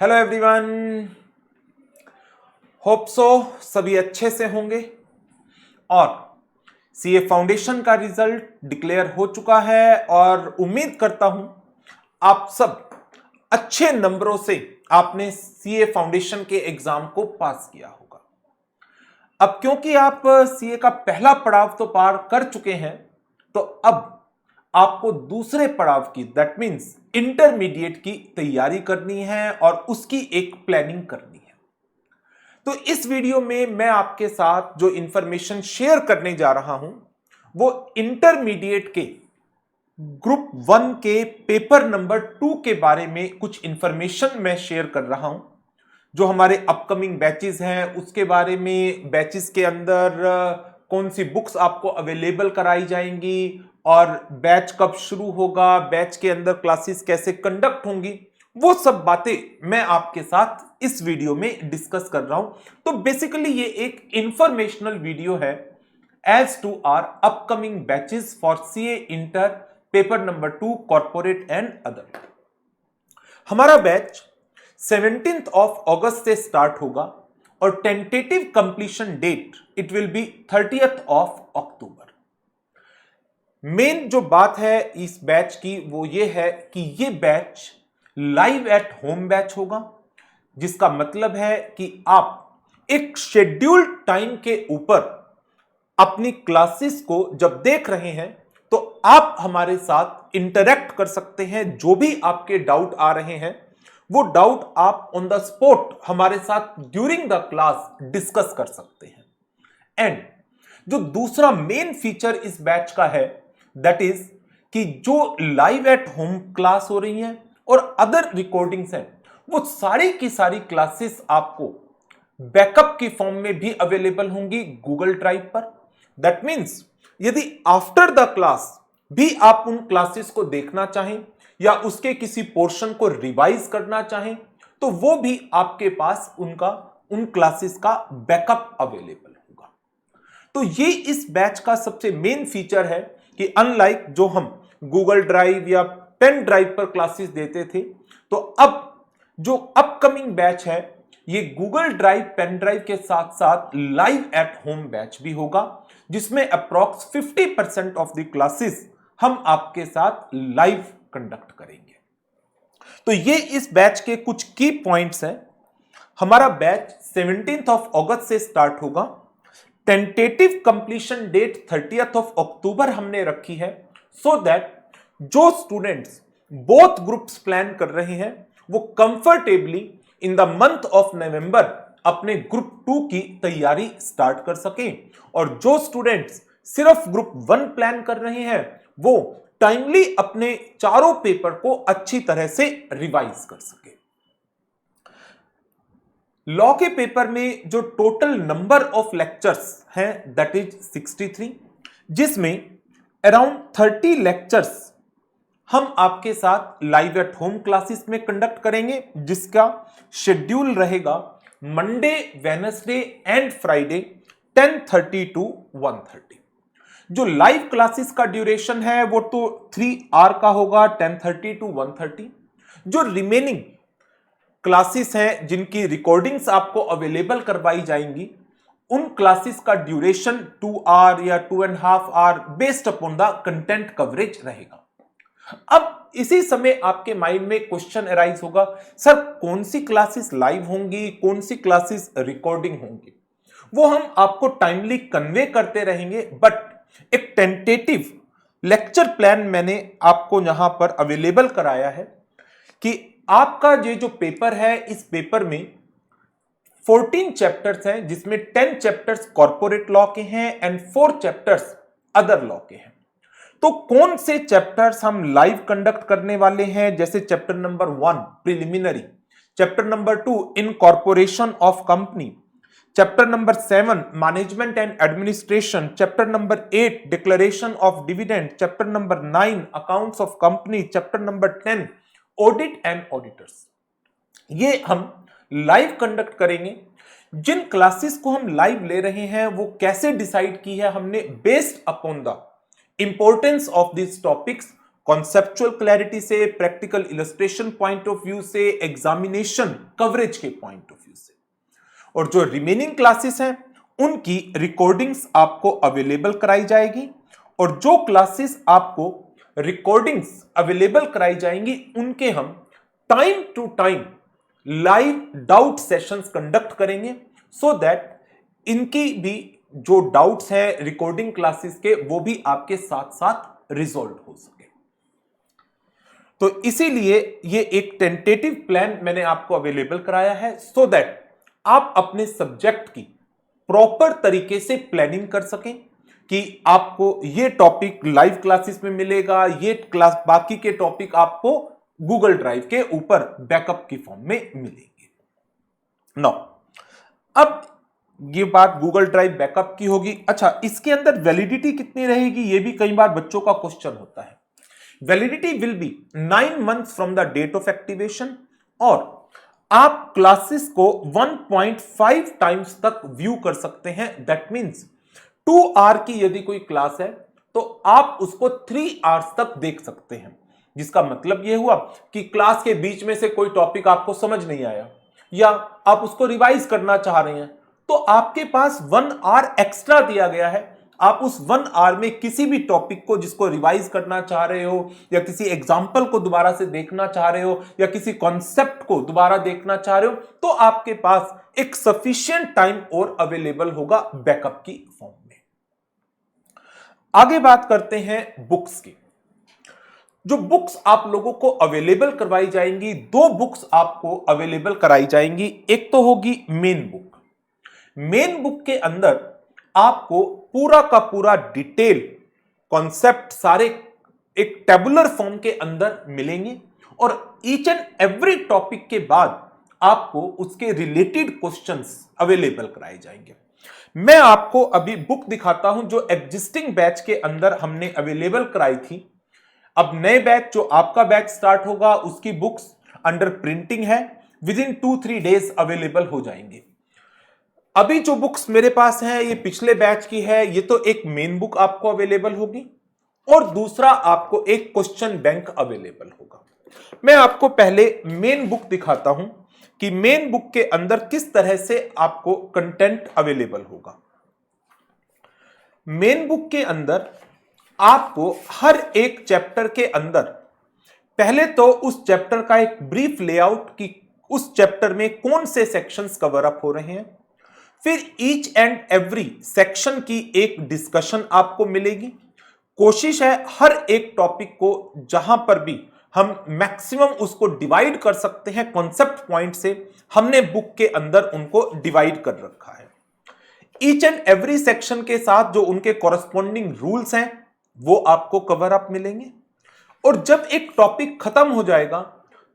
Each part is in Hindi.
हेलो एवरीवन, होप सो सभी अच्छे से होंगे। और सीए फाउंडेशन का रिजल्ट डिक्लेयर हो चुका है और उम्मीद करता हूं आप सब अच्छे नंबरों से आपने सीए फाउंडेशन के एग्जाम को पास किया होगा। अब क्योंकि आप सीए का पहला पड़ाव तो पार कर चुके हैं, तो अब आपको दूसरे पड़ाव की दैट मीन्स इंटरमीडिएट की तैयारी करनी है और उसकी एक प्लानिंग करनी है। तो इस वीडियो में मैं आपके साथ जो इंफॉर्मेशन शेयर करने जा रहा हूं वो इंटरमीडिएट के ग्रुप 1 के पेपर नंबर 2 के बारे में कुछ इंफॉर्मेशन मैं शेयर कर रहा हूं। जो हमारे अपकमिंग बैचेस हैं उसके बारे में, बैचेस के अंदर कौन सी बुक्स आपको अवेलेबल कराई जाएंगी और बैच कब शुरू होगा, बैच के अंदर क्लासेस कैसे कंडक्ट होंगी, वो सब बातें मैं आपके साथ इस वीडियो में डिस्कस कर रहा हूं। तो बेसिकली ये एक इंफॉर्मेशनल वीडियो है as to our upcoming batches for CA inter paper number 2 corporate and other. हमारा बैच 17th ऑफ अगस्त से स्टार्ट होगा और tentative completion date it will be 30th of October. Main जो बात है इस बैच की वो ये है कि ये batch live at home batch होगा, जिसका मतलब है कि आप एक शेड्यूल्ड टाइम के ऊपर अपनी क्लासेस को जब देख रहे हैं तो आप हमारे साथ इंटरेक्ट कर सकते हैं। जो भी आपके डाउट आ रहे हैं वो डाउट आप ऑन द स्पॉट हमारे साथ ड्यूरिंग द क्लास डिस्कस कर सकते हैं। एंड जो दूसरा मेन फीचर इस बैच का है दैट इज कि जो लाइव एट होम क्लास हो रही हैं और अदर रिकॉर्डिंग्स हैं वो सारी की सारी क्लासेस आपको बैकअप की फॉर्म में भी अवेलेबल होंगी गूगल ड्राइव पर। दैट मीन्स यदि आफ्टर द क्लास भी आप उन क्लासेस को देखना चाहें या उसके किसी पोर्शन को रिवाइज करना चाहें तो वो भी आपके पास उन क्लासेस का बैकअप अवेलेबल होगा। तो ये इस बैच का सबसे मेन फीचर है कि अनलाइक जो हम गूगल ड्राइव या पेन ड्राइव पर क्लासेस देते थे, तो अब जो अपकमिंग बैच है ये गूगल ड्राइव पेन ड्राइव के साथ साथ लाइव एट होम बैच भी होगा, जिसमें अप्रॉक्स 50% ऑफ द क्लासेस हम आपके साथ लाइव कंडक्ट करेंगे। तो ये इस बैच के कुछ की पॉइंट्स हैं। हमारा बैच 17th ऑफ अगस्त से स्टार्ट होगा। Tentative completion date 30th of October हमने रखी है सो दैट जो स्टूडेंट्स बोथ ग्रुप्स प्लान कर रहे हैं वो comfortably in the month of November अपने ग्रुप 2 की तैयारी स्टार्ट कर सकें और जो स्टूडेंट्स सिर्फ ग्रुप 1 प्लान कर रहे हैं वो टाइमली अपने चारों पेपर को अच्छी तरह से रिवाइज कर सके। लॉ के पेपर में जो टोटल नंबर ऑफ लेक्चर्स हैं दैट इज 63, जिसमें अराउंड 30 लेक्चर्स हम आपके साथ लाइव एट होम क्लासेस में कंडक्ट करेंगे, जिसका शेड्यूल रहेगा Monday, Wednesday and Friday 10:30 to 1:30। जो लाइव क्लासेस का ड्यूरेशन है वो तो 3 आवर का होगा 10:30 to 1:30। जो रिमेनिंग क्लासेस हैं जिनकी रिकॉर्डिंग्स आपको अवेलेबल करवाई जाएंगी उन क्लासेस का ड्यूरेशन 2 आवर या 2.5 hour based upon the content coverage रहेगा। अब इसी समय आपके माइंड में क्वेश्चन अराइज होगा, सर कौन सी क्लासेस लाइव होंगी, कौन सी क्लासेस रिकॉर्डिंग होंगी? वो हम आपको टाइमली कन्वे करते रहेंगे, बट एक टेंटेटिव लेक्चर प्लान मैंने आपको यहां पर अवेलेबल कराया है कि आपका ये जो पेपर है इस पेपर में 14 चैप्टर्स हैं, जिसमें 10 चैप्टर्स कॉर्पोरेट लॉ के हैं एंड 4 चैप्टर्स अदर लॉ के हैं। तो कौन से चैप्टर्स हम लाइव कंडक्ट करने वाले हैं? जैसे chapter number 1 preliminary, chapter number 2 incorporation of company, chapter number 7 management and administration, chapter number 8 declaration of dividend, chapter number 9 accounts of company, chapter number 10 audit and auditors. ये हम लाइव कंडक्ट करेंगे। जिन क्लासेस को हम लाइव ले रहे हैं वो कैसे डिसाइड की है हमने, based upon the importance of this topics conceptual clarity से, practical illustration point of view से, एग्जामिनेशन कवरेज के पॉइंट ऑफ व्यू से। और जो रिमेनिंग क्लासेस हैं उनकी रिकॉर्डिंग्स आपको अवेलेबल कराई जाएगी, और जो क्लासेस आपको रिकॉर्डिंग्स अवेलेबल कराई जाएंगी उनके हम time to time live doubt sessions conduct करेंगे, सो दैट इनकी भी जो डाउट्स हैं रिकॉर्डिंग क्लासेस के वो भी आपके साथ साथ रिजॉल्व हो सके। तो इसीलिए ये एक टेंटेटिव प्लान मैंने आपको अवेलेबल कराया है, सो दैट आप अपने सब्जेक्ट की प्रॉपर तरीके से प्लानिंग कर सकें कि आपको ये टॉपिक लाइव क्लासेस में मिलेगा, ये क्लास बाकी के टॉपिक आपको गूगल ड्राइव के ऊपर बैकअप की फॉर्म में मिलेंगे। नो, अब ये बात गूगल ड्राइव बैकअप की होगी। अच्छा, इसके अंदर वैलिडिटी कितनी रहेगी, ये भी कई बार बच्चों का क्वेश्चन होता है। Validity will be 9 months from the date of activation, और आप क्लासेस को 1.5 टाइम्स तक व्यू कर सकते हैं। दैट मीन्स 2 आवर की यदि कोई क्लास है तो आप उसको 3 आवर्स तक देख सकते हैं, जिसका मतलब यह हुआ कि क्लास के बीच में से कोई टॉपिक आपको समझ नहीं आया या आप उसको रिवाइज करना चाह रहे हैं, तो आपके पास 1 आवर एक्स्ट्रा दिया गया है। आप उस 1 आवर में किसी भी टॉपिक को जिसको रिवाइज करना चाह रहे हो, या किसी एग्जाम्पल को दोबारा से देखना चाह रहे हो, या किसी कॉन्सेप्ट को दोबारा देखना चाह रहे हो, तो आपके पास एक सफिशिएंट टाइम और अवेलेबल होगा बैकअप की फॉर्म में। आगे बात करते हैं बुक्स की। जो बुक्स आप लोगों को अवेलेबल करवाई जाएंगी, 2 बुक्स आपको अवेलेबल कराई जाएंगी। एक तो होगी मेन बुक। मेन बुक के अंदर आपको पूरा का पूरा डिटेल कॉन्सेप्ट सारे एक टेबुलर फॉर्म के अंदर मिलेंगे, और ईच एंड एवरी टॉपिक के बाद आपको उसके रिलेटेड क्वेश्चंस अवेलेबल कराए जाएंगे। मैं आपको अभी बुक दिखाता हूं जो एग्जिस्टिंग बैच के अंदर हमने अवेलेबल कराई थी। अब नए बैच जो आपका बैच स्टार्ट होगा उसकी बुक्स अंडर प्रिंटिंग है, विद इन 2-3 डेज अवेलेबल हो जाएंगे। अभी जो बुक्स मेरे पास हैं ये पिछले बैच की है। ये तो एक मेन बुक आपको अवेलेबल होगी, और दूसरा आपको एक क्वेश्चन बैंक अवेलेबल होगा। मैं आपको पहले मेन बुक दिखाता हूं कि मेन बुक के अंदर किस तरह से आपको कंटेंट अवेलेबल होगा। मेन बुक के अंदर आपको हर एक चैप्टर के अंदर पहले तो उस चैप्टर का एक ब्रीफ लेआउट कि उस चैप्टर में कौन से सेक्शंस कवर अप हो रहे हैं, फिर ईच एंड एवरी सेक्शन की एक डिस्कशन आपको मिलेगी। कोशिश है हर एक टॉपिक को जहां पर भी हम मैक्सिमम उसको डिवाइड कर सकते हैं कॉन्सेप्ट पॉइंट से, हमने बुक के अंदर उनको डिवाइड कर रखा है। ईच एंड एवरी सेक्शन के साथ जो उनके कॉरस्पॉन्डिंग रूल्स हैं वो आपको कवर अप मिलेंगे, और जब एक टॉपिक खत्म हो जाएगा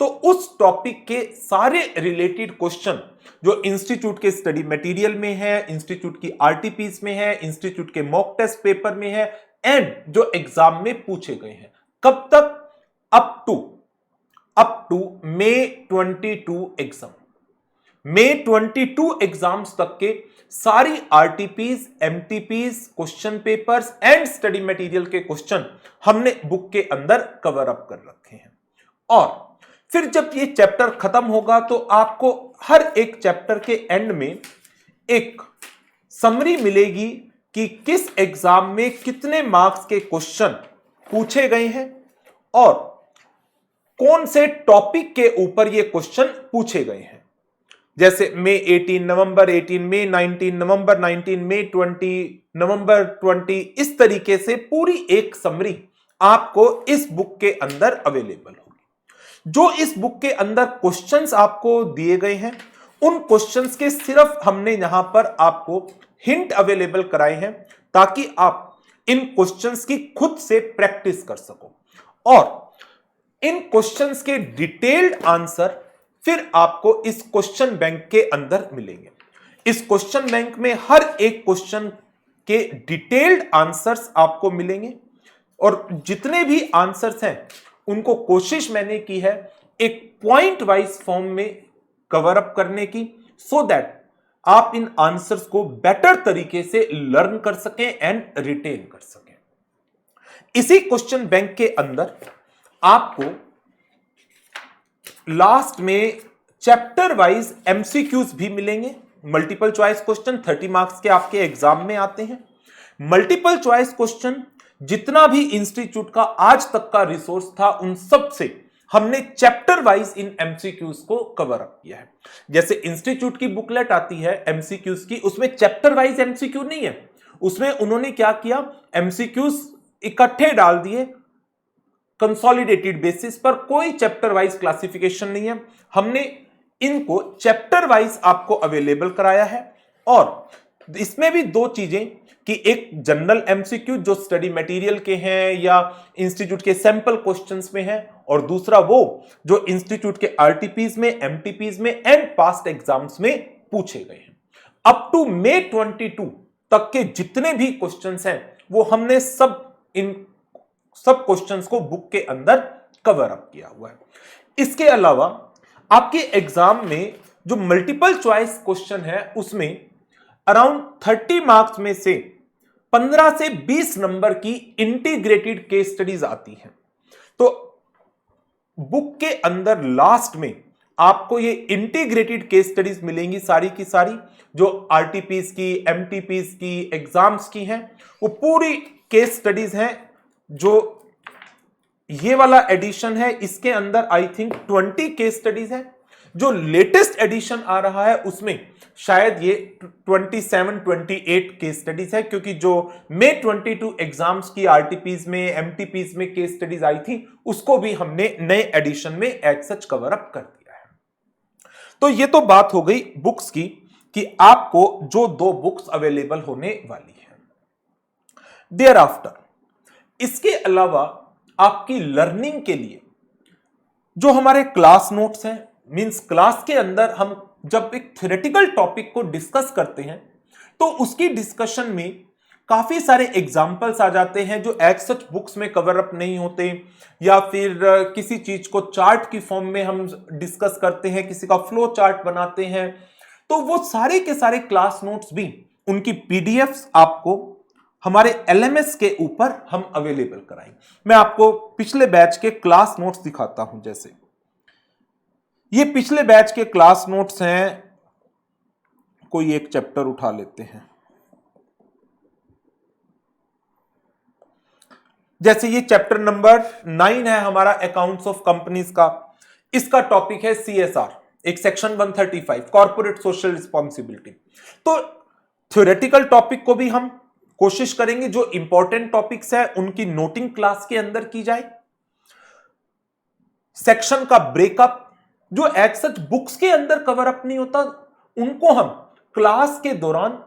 तो उस टॉपिक के सारे रिलेटेड क्वेश्चन जो इंस्टीट्यूट के स्टडी मटेरियल में है, इंस्टीट्यूट की आरटीपीस में है, इंस्टीट्यूट के मॉक टेस्ट पेपर में है, एंड जो एग्जाम में पूछे गए हैं, कब तक, up to May 22 exam, May 22 exams तक के सारी RTPs, MTPs, question papers and study material के क्वेश्चन हमने बुक के अंदर कवर अप कर रखे हैं। और फिर जब ये चैप्टर खत्म होगा तो आपको हर एक चैप्टर के एंड में एक समरी मिलेगी कि किस एग्जाम में कितने मार्क्स के क्वेश्चन पूछे गए हैं और कौन से टॉपिक के ऊपर ये क्वेश्चन पूछे गए हैं। जैसे मई 18, नवंबर 18, मई 19, नवंबर 19, मई 20, नवंबर 20, इस तरीके से पूरी एक समरी आपको इस बुक के अंदर अवेलेबल होगी। जो इस बुक के अंदर क्वेश्चंस आपको दिए गए हैं उन क्वेश्चंस के सिर्फ हमने यहां पर आपको हिंट अवेलेबल कराए हैं, ताकि आप इन क्वेश्चंस की खुद से प्रैक्टिस कर सको, और इन क्वेश्चंस के डिटेल्ड आंसर फिर आपको इस क्वेश्चन बैंक के अंदर मिलेंगे। इस क्वेश्चन बैंक में हर एक क्वेश्चन के डिटेल्ड आंसर्स आपको मिलेंगे, और जितने भी आंसर्स हैं उनको कोशिश मैंने की है एक पॉइंट वाइज फॉर्म में कवर अप करने की, सो दैट आप इन आंसर्स को बेटर तरीके से लर्न कर सकें एंड रिटेन कर सकें। इसी क्वेश्चन बैंक के अंदर आपको लास्ट में चैप्टर वाइज एमसीक्यूज भी मिलेंगे। मल्टीपल चॉइस क्वेश्चन 30 मार्क्स के आपके एग्जाम में आते हैं। मल्टीपल चॉइस क्वेश्चन जितना भी इंस्टीट्यूट का आज तक का रिसोर्स था उन सब से हमने चैप्टर वाइज इन एमसीक्यूज को कवर अप किया है। जैसे इंस्टीट्यूट की बुकलेट आती है एमसीक्यूज की, उसमें चैप्टर वाइज एमसीक्यू नहीं है, उसमें उन्होंने क्या किया, एमसीक्यूज इकट्ठे डाल दिए कंसोलिडेटेड बेसिस पर, कोई चैप्टर वाइज क्लासिफिकेशन नहीं है। हमने इनको चैप्टर वाइज आपको अवेलेबल कराया है। और इसमें भी दो चीजें कि एक जनरल एमसीक्यू जो स्टडी मटेरियल के हैं या इंस्टीट्यूट के सैंपल क्वेश्चंस में है, और दूसरा वो जो इंस्टीट्यूट के आरटीपीज में, एमटीपीज में एंड पास्ट एग्जाम्स में पूछे गए हैं। अप टू May 22 तक के जितने भी क्वेश्चंस हैं वो हमने इन सब क्वेश्चंस को बुक के अंदर कवर अप किया हुआ है। इसके अलावा आपके एग्जाम में जो मल्टीपल चॉइस क्वेश्चन है उसमें अराउंड 30 मार्क्स में से 15 से 20 नंबर की इंटीग्रेटेड केस स्टडीज आती हैं। तो बुक के अंदर लास्ट में आपको ये इंटीग्रेटेड केस स्टडीज मिलेंगी सारी की सारी, जो आरटीपीज की, एमटीपीज की, एग्जाम्स की हैं, वो पूरी केस स्टडीज हैं। जो ये वाला एडिशन है इसके अंदर आई थिंक 20 केस स्टडीज है। जो लेटेस्ट एडिशन आ रहा है उसमें शायद ये 27-28 केस स्टडीज है, क्योंकि जो May 22 एग्जाम्स की आरटीपीज में, एमटीपीज में केस स्टडीज आई थी उसको भी हमने नए एडिशन में एज सच कवर अप कर दिया है। तो ये तो बात हो गई बुक्स की कि आपको जो 2 बुक्स अवेलेबल होने वाली है। देयर आफ्टर इसके अलावा आपकी लर्निंग के लिए जो हमारे क्लास नोट्स हैं, मींस क्लास के अंदर हम जब एक थ्योरेटिकल टॉपिक को डिस्कस करते हैं तो उसकी डिस्कशन में काफी सारे एग्जाम्पल्स आ जाते हैं जो एज सच बुक्स में कवर अप नहीं होते, या फिर किसी चीज को चार्ट की फॉर्म में हम डिस्कस करते हैं, किसी का फ्लो चार्ट बनाते हैं। तो वो सारे के सारे क्लास नोट्स भी उनकी पीडीएफ्स आपको हमारे एलएमएस के ऊपर हम अवेलेबल कराएंगे। मैं आपको पिछले बैच के क्लास नोट्स दिखाता हूं। जैसे ये पिछले बैच के क्लास नोट्स हैं, कोई एक चैप्टर उठा लेते हैं। जैसे ये चैप्टर नंबर 9 है हमारा अकाउंट्स ऑफ कंपनीज का। इसका टॉपिक है सीएसआर, एक सेक्शन 135 कॉर्पोरेट सोशल रिस्पॉन्सिबिलिटी। तो थ्योरेटिकल टॉपिक को भी हम कोशिश करेंगे जो इंपॉर्टेंट टॉपिक्स है उनकी नोटिंग क्लास के अंदर की जाए। सेक्शन का ब्रेकअप जो एज सच बुक्स के अंदर कवर अप नहीं होता उनको हम क्लास के दौरान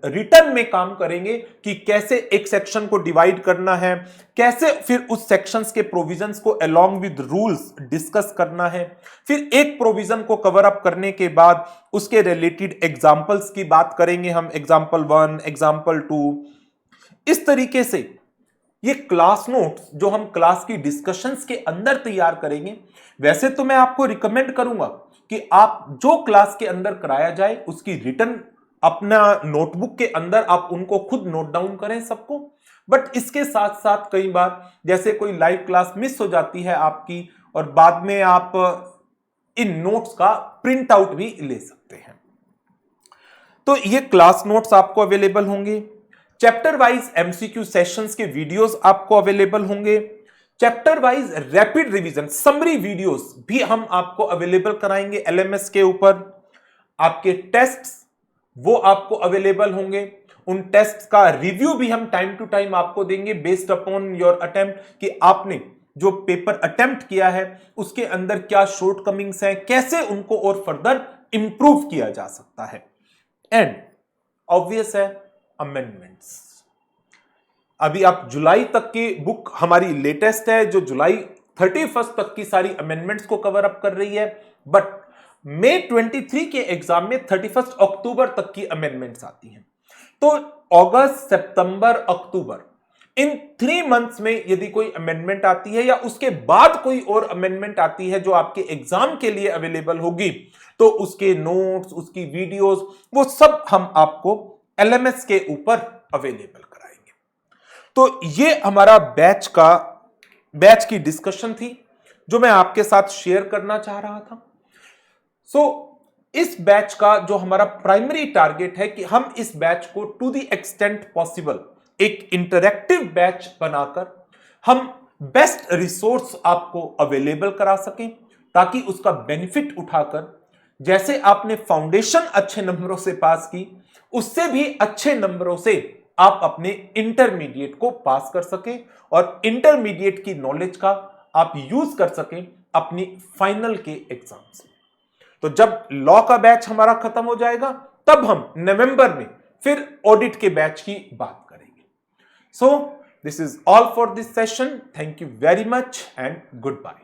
रिटर्न में काम करेंगे कि कैसे एक सेक्शन को डिवाइड करना है, कैसे फिर उस सेक्शंस के प्रोविजंस को अलोंग विद रूल्स डिस्कस करना है, फिर एक प्रोविजन को कवर अप करने के बाद उसके रिलेटेड एग्जांपल्स की बात करेंगे हम, एग्जांपल 1, एग्जांपल 2। इस तरीके से ये क्लास नोट्स जो हम क्लास की डिस्कशंस के अंदर तैयार करेंगे, वैसे तो मैं आपको रिकमेंड करूंगा कि आप जो क्लास के अंदर कराया जाए उसकी रिटर्न अपना नोटबुक के अंदर आप उनको खुद नोट डाउन करें सबको। बट इसके साथ साथ कई बार जैसे कोई लाइव क्लास मिस हो जाती है आपकी और बाद में आप इन नोट्स का प्रिंट आउट भी ले सकते हैं। तो ये क्लास नोट्स आपको अवेलेबल होंगे। चैप्टर वाइज एमसीक्यू सेशंस के वीडियोस आपको अवेलेबल होंगे। Chapter wise rapid revision summary videos भी हम आपको अवेलेबल कराएंगे एलएमएस के ऊपर। आपके टेस्ट्स वो आपको अवेलेबल होंगे, उन टेस्ट का रिव्यू भी हम टाइम टू टाइम आपको देंगे बेस्ड अपॉन योर अटेम्प्ट कि आपने जो पेपर अटेम्प्ट किया है उसके अंदर क्या शॉर्टकमिंग्स हैं, कैसे उनको और फर्दर इंप्रूव किया जा सकता है। एंड ऑब्वियस है अमेंडमेंट्स। अभी आप जुलाई तक की बुक हमारी लेटेस्ट है जो जुलाई 31 तक की सारी अमेंडमेंट्स को कवर अप कर रही है, बट May 23 के एग्जाम में 31 अक्टूबर तक की अमेंडमेंट्स आती हैं। तो अगस्त, सितंबर, अक्टूबर इन 3 मंथ्स में यदि कोई अमेंडमेंट आती है या उसके बाद कोई और अमेंडमेंट आती है जो आपके एग्जाम के लिए अवेलेबल होगी, तो उसके नोट्स, उसकी वीडियोस, वो सब हम आपको एलएमएस के ऊपर अवेलेबल कराएंगे। तो ये हमारा बैच की डिस्कशन थी। जो मैं आपके साथ शेयर करना चाह रहा था। इस बैच का जो हमारा प्राइमरी टारगेट है कि हम इस बैच को टू द एक्सटेंट पॉसिबल एक इंटरैक्टिव बैच बनाकर हम बेस्ट रिसोर्स आपको अवेलेबल करा सकें, ताकि उसका बेनिफिट उठाकर जैसे आपने फाउंडेशन अच्छे नंबरों से पास की, उससे भी अच्छे नंबरों से आप अपने इंटरमीडिएट को पास कर सकें और इंटरमीडिएट की नॉलेज का आप यूज कर सकें अपनी फाइनल के एग्जाम्स में। तो जब लॉ का बैच हमारा खत्म हो जाएगा, तब हम नवंबर में फिर ऑडिट के बैच की बात करेंगे। So this is all for this session. Thank you very much and good bye.